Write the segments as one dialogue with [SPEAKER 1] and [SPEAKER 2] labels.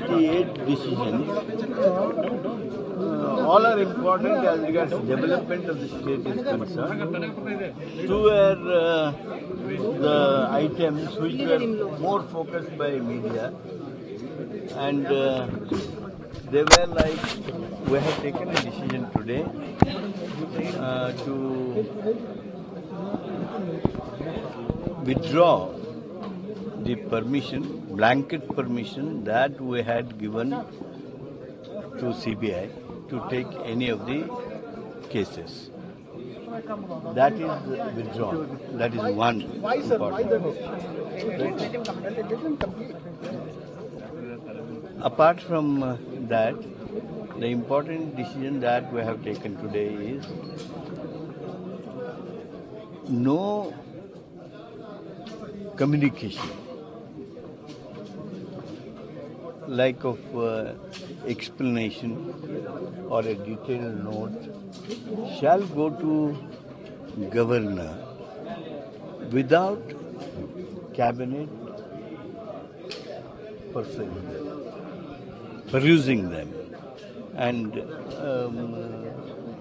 [SPEAKER 1] 28 decisions. All are important as regards development of the state is concerned. Two were the items which were more focused by media, and they were like, we have taken a decision today to withdraw the permission, blanket permission that we had given to CBI to take any of the cases. That is withdrawn. That is one important. Apart from that, the important decision that we have taken today is no communication, lack of explanation or a detailed note shall go to governor without cabinet perusing them, and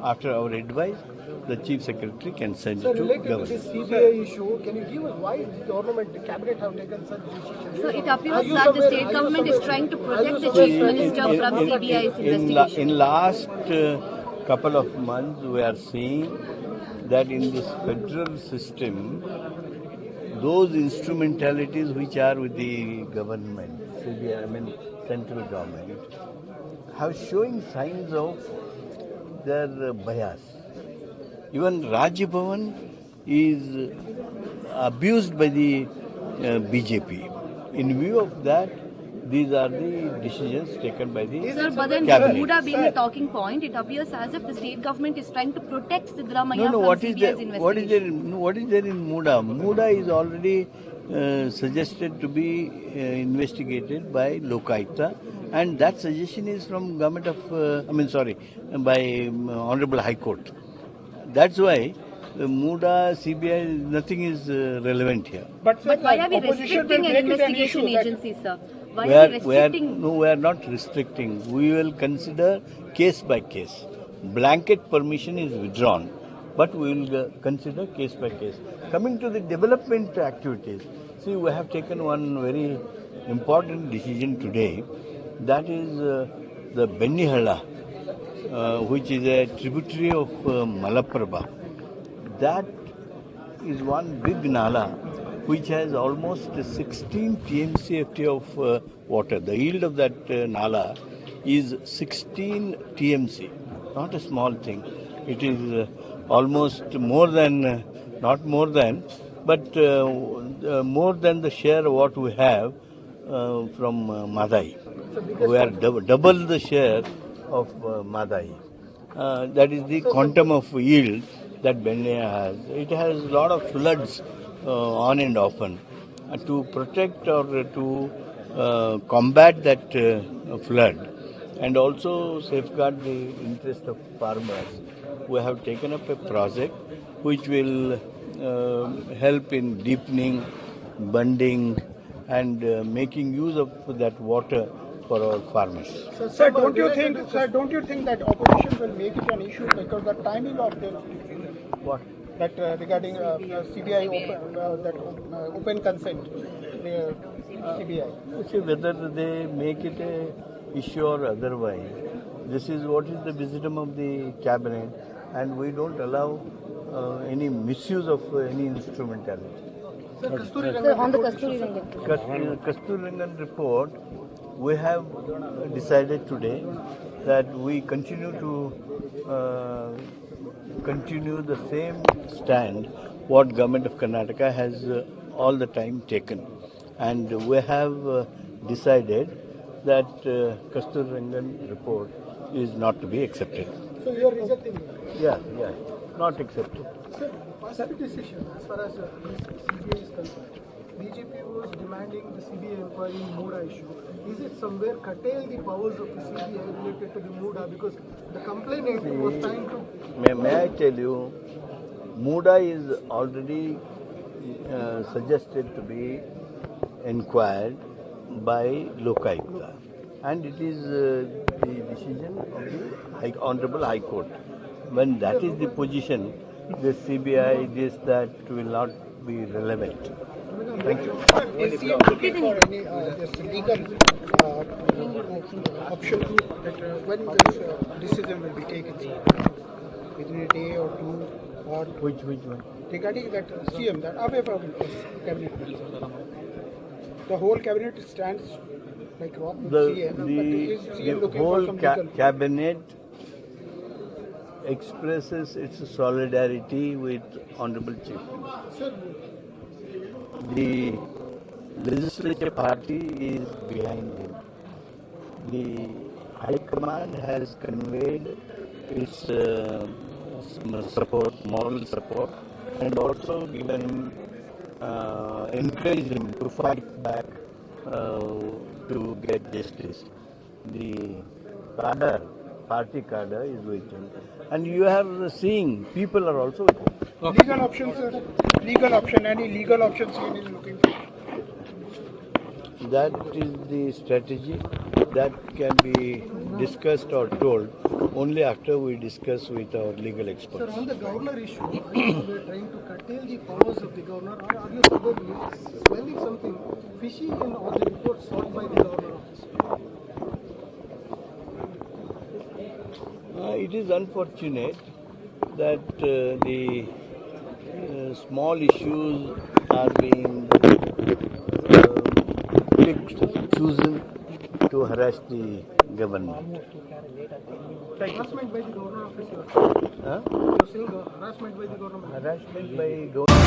[SPEAKER 1] after our advice, the Chief Secretary can send it to government.
[SPEAKER 2] Related to this CBI issue, can you give us why the government, the cabinet have taken such decisions?
[SPEAKER 3] So it appears that the state government is trying to protect the Chief Minister from CBI's investigation.
[SPEAKER 1] In last couple of months, we are seeing that in this federal system, those instrumentalities which are with the government, CBI, I mean central government, have showing signs of their bias. Even Raj Bhavan is abused by the BJP. In view of that, these are the decisions taken by the
[SPEAKER 3] Sir, but then
[SPEAKER 1] cabinet.
[SPEAKER 3] Muda being a talking point, it appears as if the state government is trying to protect Siddaramaiah from
[SPEAKER 1] what
[SPEAKER 3] CBI's
[SPEAKER 1] is there?
[SPEAKER 3] investigation.
[SPEAKER 1] What is there in Muda? Muda is already suggested to be investigated by Lokayukta, and that suggestion is from government of, by Honorable High Court. That's why Muda, CBI, nothing is relevant here.
[SPEAKER 3] But why are we restricting an investigation agency, sir? Why are we restricting?
[SPEAKER 1] No, we are not restricting. We will consider case by case. Blanket permission is withdrawn, but we will consider case by case. Coming to the development activities, see, we have taken one very important decision today. That is the Bennihalla, which is a tributary of Malaprabha. That is one big nala which has almost 16 TMCFT of water. The yield of that nala is 16 TMC, not a small thing. It is almost more than, not more than, but more than the share of what we have from Madai. We are double the share of Madai. That is the quantum of yield that Bennihalla has. It has a lot of floods on and often. To protect or to combat that flood and also safeguard the interest of farmers, we have taken up a project which will help in deepening, bunding and making use of that water for our farmers.
[SPEAKER 2] Sir, don't you think that opposition will make it an issue because the timing of the
[SPEAKER 1] What?
[SPEAKER 2] that regarding CBI open consent, CBI?
[SPEAKER 1] See, whether they make it a issue or otherwise, this is what is the wisdom of the cabinet, and we don't allow any misuse of any instrumentality.
[SPEAKER 2] Sir,
[SPEAKER 3] On the Kasturi Rangan.
[SPEAKER 1] Kasturi Rangan report, we have decided today that we continue to continue the same stand what government of Karnataka has all the time taken, and we have decided that Kasturi Rangan report is not to be accepted.
[SPEAKER 2] So you are rejecting it?
[SPEAKER 1] Yeah, not accepted.
[SPEAKER 2] Sir, past decision as far as CBI is concerned. BJP was demanding the CBI inquiry in Muda issue. Is it somewhere curtail the powers of the CBI related to the Muda? Because the complainant was trying to...
[SPEAKER 1] May I tell you, Muda is already suggested to be inquired by Lokayukta. and it is the decision of the Honorable High Court. When that is the position, the CBI, this, that will not be relevant. Thank you.
[SPEAKER 2] Is CM looking for any this legal option that when this decision will be taken, sir? Within a day or two, or
[SPEAKER 1] Which one?
[SPEAKER 2] regarding that CM, that away from this cabinet minister. The whole cabinet stands like rock with CM, but is CM
[SPEAKER 1] The
[SPEAKER 2] looking for
[SPEAKER 1] whole
[SPEAKER 2] some legal?
[SPEAKER 1] cabinet expresses its solidarity with Honorable Chief Minister.
[SPEAKER 2] Sir,
[SPEAKER 1] The legislature party is behind him. The High Command has conveyed its support, moral support, and also given him, encouraged him to fight back to get justice. The cadre, party cadre is with him. And you are seeing people are also with him.
[SPEAKER 2] legal options, sir. Legal option, any legal options CM is looking for?
[SPEAKER 1] That is the strategy that can be discussed or told only after we discuss with our legal
[SPEAKER 2] Sir,
[SPEAKER 1] experts.
[SPEAKER 2] on the governor issue, are you somewhere trying to curtail the powers of the governor, or are you somewhere smelling something fishy in all the reports sought by the governor office?
[SPEAKER 1] It is unfortunate that the small issues are being picked, chosen to harass the government.
[SPEAKER 2] Harassment by the governor office,
[SPEAKER 1] Huh?
[SPEAKER 2] you're saying harassment by the government.
[SPEAKER 1] Harassment by government.